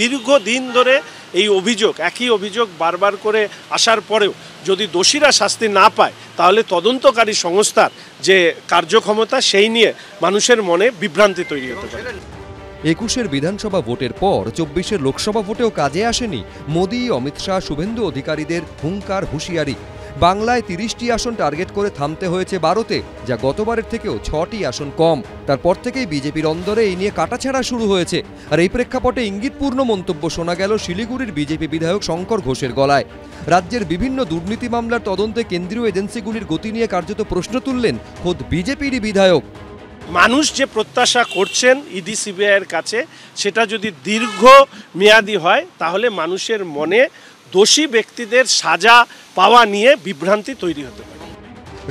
দীর্ঘদিন ধরে এই অভিযোগ, একই অভিযোগ বারবার করে আসার পরেও যদি দোষীরা শাস্তি না পায়, তাহলে তদন্তকারী সংস্থার যে কার্যক্ষমতা সেই নিয়ে মানুষের মনে বিভ্রান্তি তৈরি হতে পারে। ২১-এর বিধানসভা ভোটের পর ২৪-এর লোকসভা ভোটেও কাজে আসেনি মোদি, অমিত শাহ, শুভেন্দু অধিকারীদের হুঙ্কার, হুঁশিয়ারি। বাংলায় ৩০টি আসন টার্গেট করে থামতে হয়েছে ১২তে, যা গতবারের থেকেও ৬টি আসন কম। তারপর থেকেই বিজেপির অন্দরে এই নিয়ে কাটাছেঁড়া শুরু হয়েছে। আর এই প্রেক্ষাপটে ইঙ্গিতপূর্ণ মন্তব্য শোনা গেল শিলিগুড়ির বিজেপি বিধায়ক শঙ্কর ঘোষের গলায়। রাজ্যের বিভিন্ন দুর্নীতি মামলার তদন্তে কেন্দ্রীয় এজেন্সিগুলির গতি নিয়ে কার্যত প্রশ্ন তুললেন খোদ বিজেপিরই বিধায়ক। মানুষ যে প্রত্যাশা করছেন ইডি সিবিআইয়ের কাছে, সেটা যদি দীর্ঘ মেয়াদী হয়, তাহলে মানুষের মনে দোষী ব্যক্তিদের সাজা পাওয়া নিয়ে বিভ্রান্তি তৈরি হতে পারে।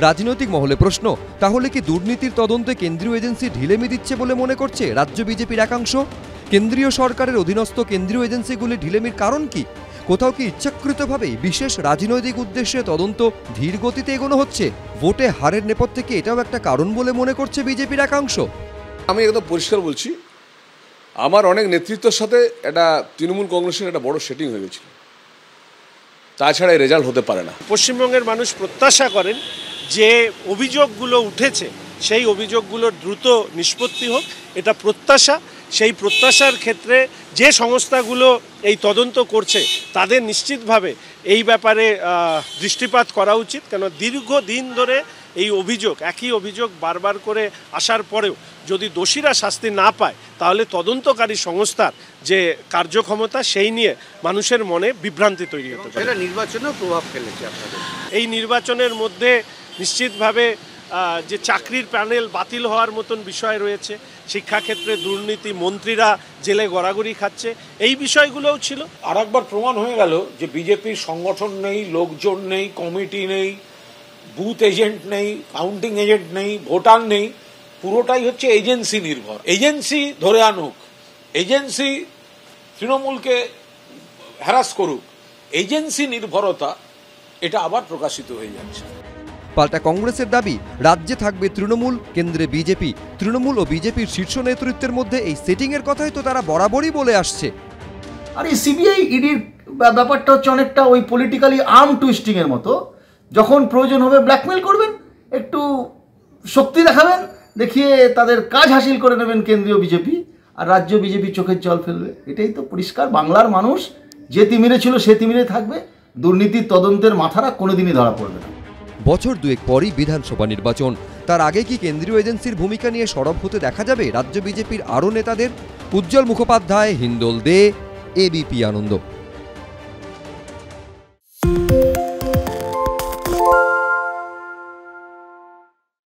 রাজনৈতিক মহলে প্রশ্ন, তাহলে কি দুর্নীতির তদন্তে কেন্দ্রীয় এজেন্সি ঢিলেমি দিচ্ছে বলে মনে করছে রাজ্য বিজেপির একাংশ? কেন্দ্রীয় সরকারের অধীনস্থ কেন্দ্রীয় এজেন্সিগুলি ঢিলেমির কারণ কি? কোথাও কি ইচ্ছাকৃতভাবেই বিশেষ রাজনৈতিক উদ্দেশ্যে তদন্ত ধীর গতিতে এগোনো হচ্ছে? ভোটে হারের নেপথ্যে কি এটাও একটা কারণ বলে মনে করছে বিজেপির একাংশ? আমি একদম পরিষ্কার বলছি, আমার অনেক নেতৃত্বের সাথে একটা তৃণমূল কংগ্রেসের একটা বড় সেটিং হয়ে গেছিল, তাছাড়া রেজাল্ট হতে পারে না। পশ্চিমবঙ্গের মানুষ প্রত্যাশা করেন যে অভিযোগগুলো উঠেছে সেই অভিযোগগুলোর দ্রুত নিষ্পত্তি হোক, এটা প্রত্যাশা। সেই প্রত্যাশার ক্ষেত্রে যে সংস্থাগুলো এই তদন্ত করছে তাদের নিশ্চিতভাবে এই ব্যাপারে দৃষ্টিপাত করা উচিত, কেন দীর্ঘদিন ধরে এই অভিযোগ, একই অভিযোগ বারবার করে আসার পরেও যদি দোষীরা শাস্তি না পায়, তাহলে তদন্তকারী সংস্থার যে কার্যক্ষমতা সেই নিয়ে মানুষের মনে বিভ্রান্তি তৈরি হতে পারে। এটা নির্বাচনেও প্রভাব ফেলেছে আপনাদের? এই নির্বাচনের মধ্যে নিশ্চিতভাবে যে চাকরির প্যানেল বাতিল হওয়ার মতন বিষয় রয়েছে, শিক্ষাক্ষেত্রে দুর্নীতি, মন্ত্রীরা জেলে গড়াগড়ি খাচ্ছে, এই বিষয়গুলোও ছিল। আর একবার প্রমাণ হয়ে গেল যে বিজেপির সংগঠন নেই, লোকজন নেই, কমিটি নেই, বুথ এজেন্ট নেই, কাউন্টিং এজেন্ট নেই, ভোটার নেই, পুরোটাই হচ্ছে এজেন্সি নির্ভর। এজেন্সি ধরে আনুক, এজেন্সি তৃণমূলকে হ্যারাস করুক, এজেন্সি নির্ভরতা এটা আবার প্রকাশিত হয়ে যাচ্ছে। পাল্টা কংগ্রেসের দাবি, রাজ্যে থাকবে তৃণমূল, কেন্দ্রে বিজেপি। তৃণমূল ও বিজেপির শীর্ষ নেতৃত্বের মধ্যে এই সেটিংয়ের কথাই তো তারা বরাবরই বলে আসছে। আর এই সিবিআই ইডির ব্যাপারটা হচ্ছে অনেকটা ওই পলিটিক্যালি আর্ম টুইস্টিংয়ের মতো। যখন প্রয়োজন হবে ব্ল্যাকমেল করবেন, একটু শক্তি দেখাবেন, দেখিয়ে তাদের কাজ হাসিল করে নেবেন কেন্দ্রীয় বিজেপি, আর রাজ্য বিজেপি চোখের জল ফেলবে। এটাই তো পরিষ্কার। বাংলার মানুষ যে তিমিরে ছিল সে তিমিরে থাকবে, দুর্নীতির তদন্তের মাথারা কোনোদিনই ধরা পড়বে না। বছর দুয়েক পরই বিধানসভা নির্বাচন, তার আগে কি কেন্দ্রীয় এজেন্সির ভূমিকা নিয়ে সরব হতে দেখা যাবে রাজ্য বিজেপির আরও নেতাদের? উজ্জ্বল মুখোপাধ্যায়, হিন্দোল দে, এবিপি আনন্দ।